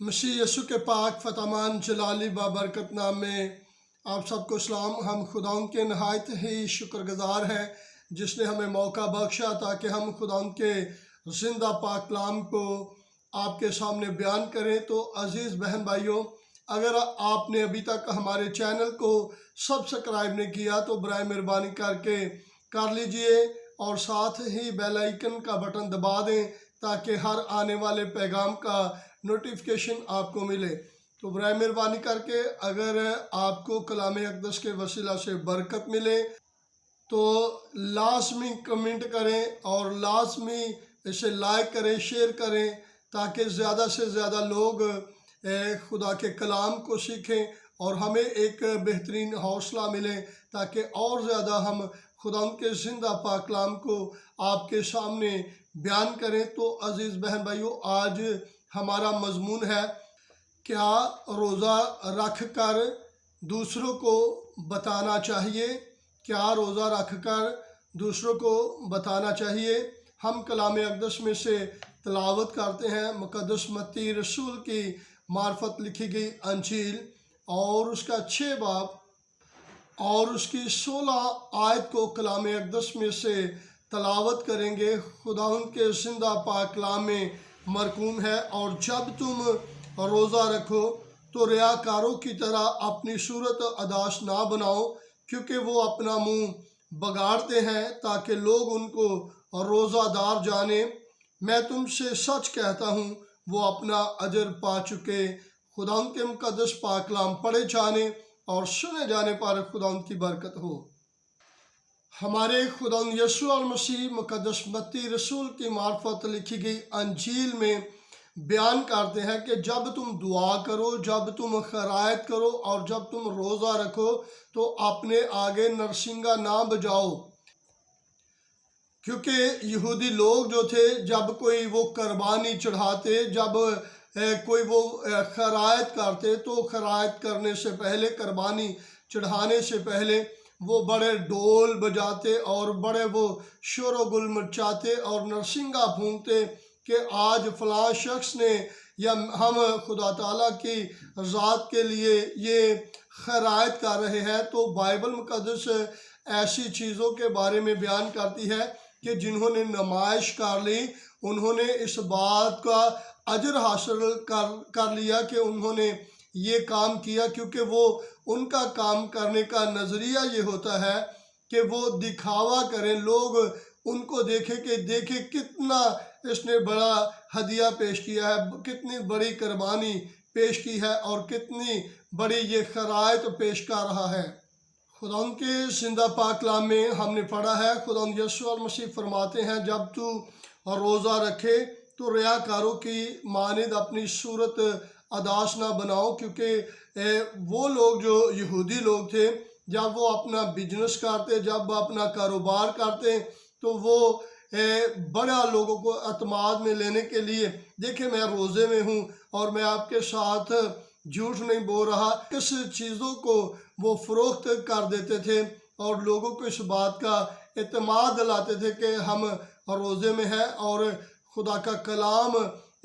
मसीह यसु के पाक फतमान जलाली बाबरकत नाम में आप सबको सलाम। हम खुदाउन के नहायत ही शुक्रगुजार हैं जिसने हमें मौका बख्शा ताकि हम खुदाउन के ज़िंदा पाक कलाम को आपके सामने बयान करें। तो अज़ीज़ बहन भाइयों, अगर आपने अभी तक हमारे चैनल को सब्सक्राइब नहीं किया तो बराए मेहरबानी करके कर लीजिए और साथ ही बेल आइकन का बटन दबा दें ताकि हर आने वाले पैगाम का नोटिफिकेशन आपको मिले। तो बराए मेहरबानी करके अगर आपको कलाम अक़दस के वसीला से बरकत मिले तो लाजमी कमेंट करें और लाजमी इसे लाइक करें, शेयर करें ताकि ज़्यादा से ज़्यादा लोग खुदा के कलाम को सीखें और हमें एक बेहतरीन हौसला मिले ताकि और ज़्यादा हम खुदा के ज़िंदा पाक कलाम को आपके सामने बयान करें। तो अज़ीज़ बहन भाइयों, आज हमारा मज़मून है, क्या रोज़ा रख कर दूसरों को बताना चाहिए? क्या रोज़ा रख कर दूसरों को बताना चाहिए? हम कलाम अक़दस में से तिलावत करते हैं मुक़द्दस मत्ती रसूल की मार्फत लिखी गई अंजील और उसका 6 बाब और उसकी 16 आयत को कलाम अक़दस में से तिलावत करेंगे। खुदावंद के ज़िंदा पाक कलाम में मरकूम है, और जब तुम रोज़ा रखो तो रियाकारों की तरह अपनी सूरत अदाश ना बनाओ, क्योंकि वो अपना मुंह बगाड़ते हैं ताकि लोग उनको रोज़ादार जाने। मैं तुमसे सच कहता हूँ वो अपना अजर पा चुके। खुदावंद के मुक़द्दस पाक कलाम पढ़े जाने और सुने जाने पर खुदावंद की बरकत हो। हमारे खुदावंद यीशु मसीह मुक़द्दस मत्ती रसूल की मार्फत लिखी गई अंजील में बयान करते हैं कि जब तुम दुआ करो, जब तुम खैरात करो और जब तुम रोज़ा रखो तो अपने आगे नरसिंगा ना बजाओ, क्योंकि यहूदी लोग जो थे जब कोई वो कुर्बानी चढ़ाते, जब कोई वो खैरात करते तो खैरात करने से पहले, कुर्बानी चढ़ाने से पहले वो बड़े ढोल बजाते और बड़े वो शोर व गुल मचाते और नरसिंगा फूंकते कि आज फ़लाँ शख्स ने या हम खुदा ताला की ज़ात के लिए ये खैरात कर रहे हैं। तो बाइबल मुक़द्दस ऐसी चीज़ों के बारे में बयान करती है कि जिन्होंने नमाइश कर ली उन्होंने इस बात का अजर हासिल कर लिया कि उन्होंने ये काम किया, क्योंकि वो उनका काम करने का नज़रिया ये होता है कि वो दिखावा करें, लोग उनको देखें कि देखे कितना इसने बड़ा हदिया पेश किया है, कितनी बड़ी कुर्बानी पेश की है और कितनी बड़ी ये खैरात पेश कर रहा है। खुदावंद के ज़िंदा पाक कलाम में हमने पढ़ा है, खुदावंद यीशु मसीह फरमाते हैं जब तू रोज़ा रखे तो रियाकारों की मानिंद अपनी सूरत अदाश ना बनाओ, क्योंकि वो लोग जो यहूदी लोग थे जब वो अपना बिजनेस करते, जब अपना कारोबार करते तो वो बड़ा लोगों को अतमाद में लेने के लिए, देखिए मैं रोज़े में हूँ और मैं आपके साथ झूठ नहीं बोल रहा, इस चीज़ों को वो फ़रोख्त कर देते थे और लोगों को इस बात का एतमाद दिलाते थे कि हम रोज़े में हैं। और खुदा का कलाम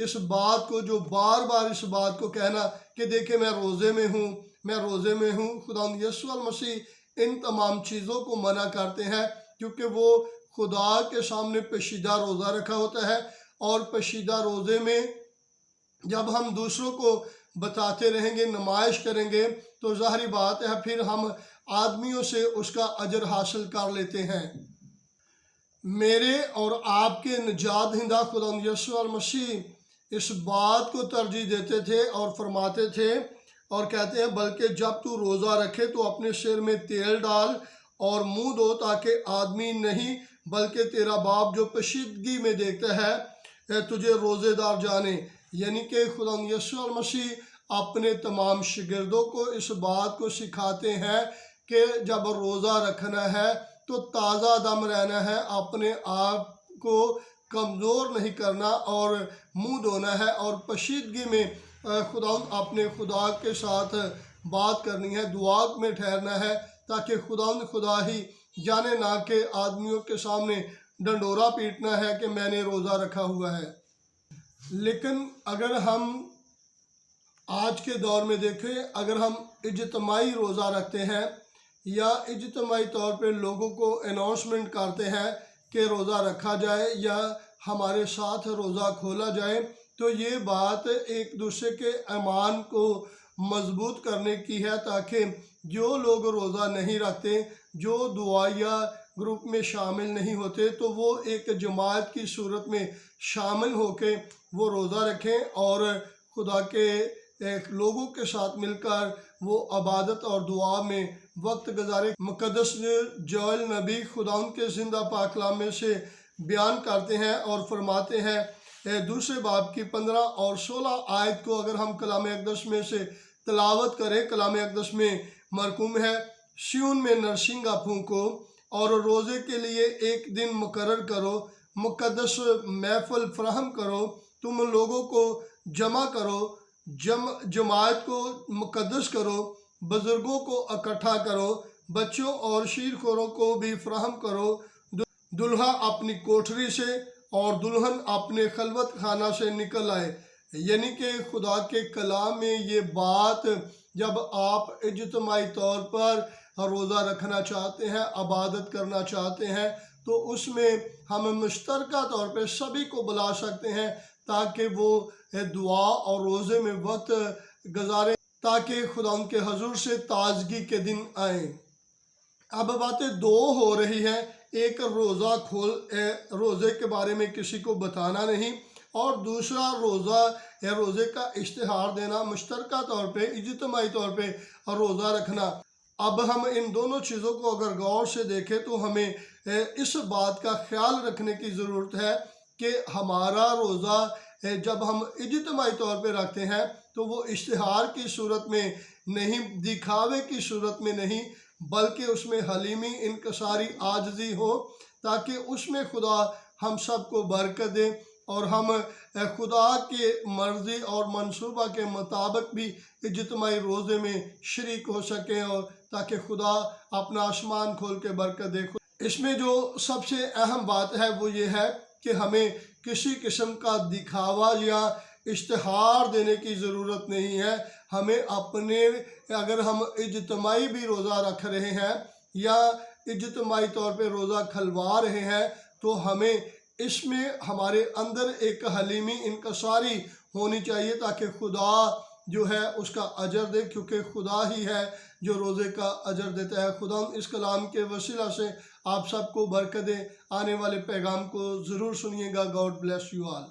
इस बात को, जो बार बार इस बात को कहना कि देखिए मैं रोज़े में हूँ, मैं रोज़े में हूँ, खुदावंद यीशु मसीह इन तमाम चीज़ों को मना करते हैं, क्योंकि वो खुदा के सामने पेशीदा रोज़ा रखा होता है। और पेशीदा रोज़े में जब हम दूसरों को बताते रहेंगे, नुमाइश करेंगे, तो ज़ाहिर बात है फिर हम आदमियों से उसका अजर हासिल कर लेते हैं। मेरे और आपके निजात दहिंदा खुदावंद यीशु मसीह इस बात को तरजीह देते थे और फरमाते थे और कहते हैं, बल्कि जब तू रोज़ा रखे तो अपने सिर में तेल डाल और मुंह धो, ताकि आदमी नहीं बल्कि तेरा बाप जो पोशीदगी में देखता है तुझे रोज़ेदार जाने। यानी कि खुदावंद यीशु मसीह अपने तमाम शागिर्दों को इस बात को सिखाते हैं कि जब रोज़ा रखना है तो ताज़ा दम रहना है, अपने आप को कमज़ोर नहीं करना और मुंह धोना है और पोशीदगी में खुदावंद अपने खुदा के साथ बात करनी है, दुआ में ठहरना है, ताकि खुदावंद खुदा ही जाने ना कि आदमियों के सामने डंडोरा पीटना है कि मैंने रोज़ा रखा हुआ है। लेकिन अगर हम آج کے دور میں دیکھیں، اگر ہم اجتماعی روزہ رکھتے ہیں یا اجتماعی طور پہ لوگوں کو اناؤنسمنٹ کرتے ہیں کہ روزہ رکھا جائے یا ہمارے ساتھ روزہ کھولا جائے، تو یہ بات ایک دوسرے کے ایمان کو مضبوط کرنے کی ہے، تاکہ جو لوگ روزہ نہیں رکھتے، جو دعائیہ گروپ میں شامل نہیں ہوتے، تو وہ ایک جماعت کی صورت میں شامل ہو کے وہ روزہ رکھیں اور خدا کے لوگوں کے ساتھ مل کر وہ عبادت اور دعا میں وقت گزارے۔ مقدس جوئل نبی خداوند کے زندہ پاک کلام میں سے بیان کرتے ہیں اور فرماتے ہیں، دوسرے باب کی 15 اور 16 آیت کو اگر ہم کلام اقدس میں سے تلاوت کریں، کلام اقدس میں مرقوم ہے، سیون میں نرسنگا پھونکو اور روزے کے لیے ایک دن مقرر کرو، مقدس محفل فراہم کرو، تم لوگوں کو جمع کرو، جماعت کو مقدس کرو، بزرگوں کو اکٹھا کرو، بچوں اور شیر خوروں کو بھی فراہم کرو، دلہا اپنی کوٹھری سے اور دلہن اپنے خلوت خانہ سے نکل آئے۔ یعنی کہ خدا کے کلام میں یہ بات، جب آپ اجتماعی طور پر روزہ رکھنا چاہتے ہیں، عبادت کرنا چاہتے ہیں، تو اس میں ہم مشترکہ طور پہ سبھی کو بلا سکتے ہیں تاکہ وہ دعا اور روزے میں وقت گزاریں، تاکہ خدا ان کے حضور سے تازگی کے دن آئیں۔ اب باتیں دو ہو رہی ہیں، ایک روزے کے بارے میں کسی کو بتانا نہیں، اور دوسرا روزے کا اشتہار دینا، مشترکہ طور پہ اجتماعی طور پہ روزہ رکھنا۔ اب ہم ان دونوں چیزوں کو اگر غور سے دیکھیں تو ہمیں اس بات کا خیال رکھنے کی ضرورت ہے کہ ہمارا روزہ جب ہم اجتماعی طور پہ رکھتے ہیں تو وہ اشتہار کی صورت میں نہیں، دکھاوے کی صورت میں نہیں، بلکہ اس میں حلیمی، انکساری، عاجزی ہو، تاکہ اس میں خدا ہم سب کو برکت دے اور ہم خدا کی مرضی اور منصوبہ کے مطابق بھی اجتماعی روزے میں شریک ہو سکیں، اور تاکہ خدا اپنا آسمان کھول کے برکت دے۔ اس میں جو سب سے اہم بات ہے وہ یہ ہے کہ ہمیں کسی قسم کا دکھاوا یا اشتہار دینے کی ضرورت نہیں ہے۔ ہمیں اگر ہم اجتماعی بھی روزہ رکھ رہے ہیں یا اجتماعی طور پہ روزہ کھلوا رہے ہیں، تو ہمیں اس میں ہمارے اندر ایک حلیمی، انکساری ہونی چاہیے، تاکہ خدا جو ہے اس کا اجر دے، کیونکہ خدا ہی ہے جو روزے کا اجر دیتا ہے۔ خدا اس کلام کے وسیلہ سے آپ سب کو برکت دے۔ آنے والے پیغام کو ضرور سنیے گا۔ God bless you all.